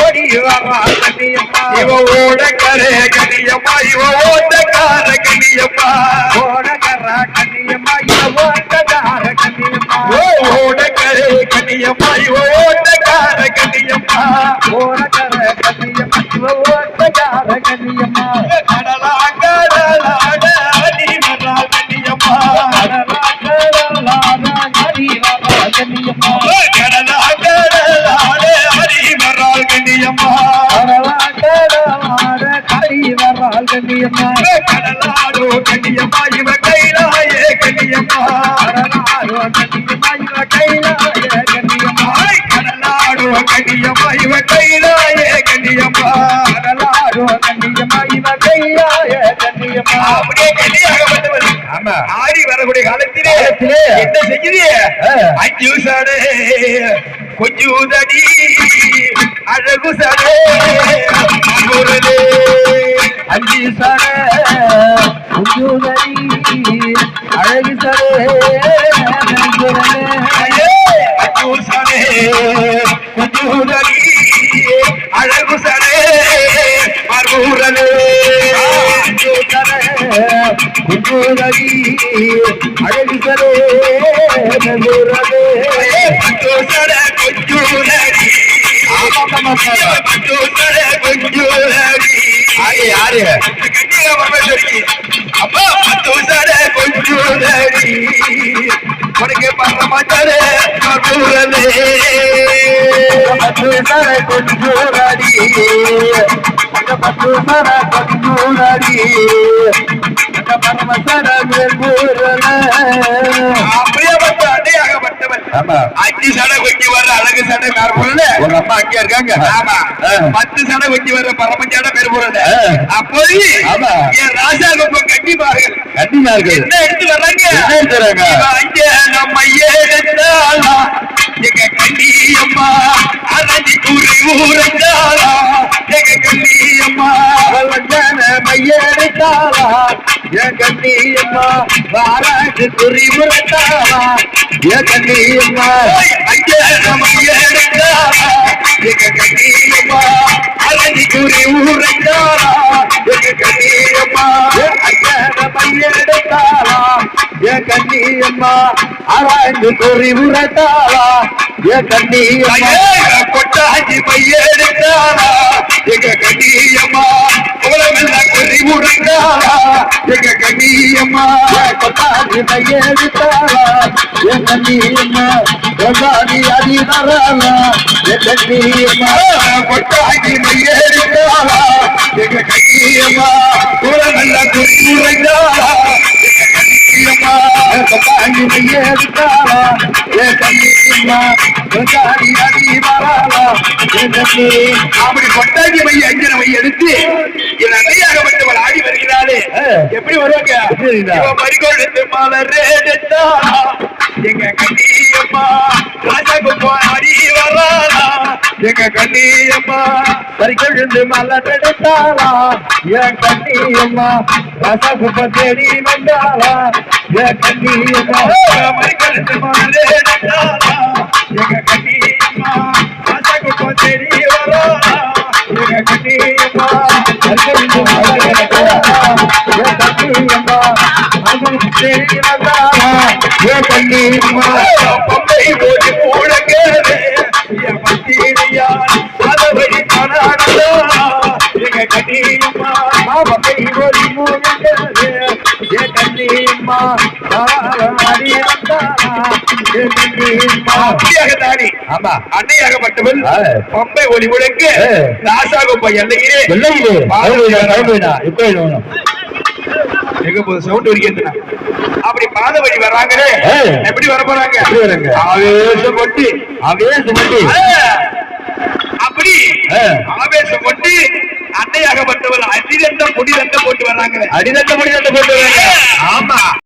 ஓடி வரா கண்ணியம்மா இவ ஓடக்கரே கண்ணியம்மா இவ ஓட்டக்கார கண்ணியம்மா ஓடக்கர கண்ணியம்மா இவ ஓட்டக்கார கண்ணியம்மா ஓடக்கரே கண்ணியம்மா இவ ஓட்டக்கார கண்ணியம்மா ஓடக்கர கண்ணியம்மா இவ ஓட்டக்கார கண்ணியம்மா கடலா கடலாட அடி வரா கண்ணியம்மா கடலா கடலாட அடி வரா கண்ணியம்மா கடலா கடலாட அடி வரா கண்ணியம்மா கடலா கடலாட அடி வரா கண்ணியம்மா கடலாடோ கண்ணியம்மா இவ கைலாயே கண்ணியம்மா கடலாடோ கண்ணியம்மா இவ கைலாய கண்ணியம்மா கடலாடோ கண்ணியம்மா இவ கைலாயே கண்ணியம்மா கடலாடோ கண்ணியம்மா இவ கைலாய கண்ணியம்மா அப்படியே கண்ணியாகப்பட்டவர் ஆமா ஆடி வரக்கூடிய காலத்திலே என்ன செய்யுது அஞ்சு சடே கொஞ்சூதடி அழகு சடே அங்குரலே அஞ்சு சர குஞ்சுதடி அழகு சரே அஞ்சு சடே கொஞ்சூதடி அழகு சடே அங்குரலே அஞ்சு சர குஞ்சுதடி அழகு சரே அஞ்சு சடே கொஞ்சூதடி யாரு அப்பா உனக்கு பண்ண மாட்டாரு கொஞ்சூராடி அப்படியே வந்து அடையாகப்பட்டவன் அஞ்சு சடை கொட்டி வர்ற அழகு சடை காரணம் உங்க அம்மா அங்கே இருக்காங்க ஆமா 10 சடை கொட்டி வர்ற பரமஞ்சாட பேர் போறது அப்போது என் ராஜா குப்பம் கண்டிப்பார்கள் என்ன எடுத்து வர்றாங்க அங்க நம்ம ஏழாளா எங்க கண்ணியம்மா அழகி கூறி ஊரஞ்சாளா எங்க கண்ணியம்மா மையெடுத்தாளா என் கண்ணியம்மா வாராட்டு குறி முறைத்தாளா என் கண்ணியம்மா அங்க நம்ம ஏழாளா எங்க கண்ணியம்மா அழகி கூறி ஊரஞ்சாளா எங்க கண்ணியம்மா மையெடுத்தாளா என் கண்ணியம்மா ஆராய்ந்து குறி முறைத்தாளா என் கண்ணியம்மா கொட்டாஞ்சி மையெடுத்தாளா எங்க கண்ணியம்மா உலகெல்லாம் குறி முறைந்தாளா எங்க கண்ணியம்மா கொட்டாஞ்சி மையெடுத்தாளா என் கண்ணியம்மா கொண்டாடி அடி வராளா என் கண்ணியம்மா கொட்டாஞ்சி மையெடுத்தாளா எங்க கண்ணியம்மா உலகெல்லாம் குறி முறைந்தாளா எங்க கண்ணியம்மா கொட்டாஞ்சி மையெடுத்தாளா என் கண்ணியம்மா கொண்டாடி அடி வராளா என் கண்ணியம்மா அப்படி கொட்டாஞ்சி மைய அஞ்சன மைய எடுத்து என் அன்னையாகப்பட்டவள் ஆடி வருகிறாளே எப்படி வருவாங்க பறிகொடுத்து மலரேடுத்தாளா எங்க கண்ணியம்மா ராஜாக்கு ஆடி வராளா எங்க கண்ணியம்மா பறிகொழுந்து மலரெடுத்தாளா என் கண்ணியம்மா ரசகுப்ப தேடி வந்தாளா என் கண்ணியம்மா பறிகொடுத்து மலரேடுத்தாளா எங்க கண்ணியம்மா ராஜாக்கு தேடி வராளா எங்க கண்ணியம்மா பறிகொழுந்து மலரெடுத்தாளா என் கண்ணியம்மா ரசகுப்ப தேடி வந்தாளா என் கண்ணியம்மா பம்பை போட்டு கூடங்கேறே என் பத்திரியா அதவழி தானாடா எங்க கண்ணியம்மா பம்பை போடி மூடுங்கிறது என் கண்ணியம்மா அடி வந்தாளா என் கண்ணியம்மா அப்படியாகத்தானே ஆமா அன்னையாகப்பட்டவள் பம்பை ஒளி முழங்க ராசாகுப்ப எல்லையிலே எங்க போது சவுண்ட் வரைக்கும் அப்படி பாத வழி வர்றாங்களே எப்படி வர போறாங்க ஆவேசம் கொண்டு அப்படி ஆவேசம் கொண்டு அன்னையாகப்பட்டவள் அடிதண்டம் முடிதண்டம் போட்டு வர்றாங்களே அடிதட்ட முடிதட்ட போட்டு ஆமா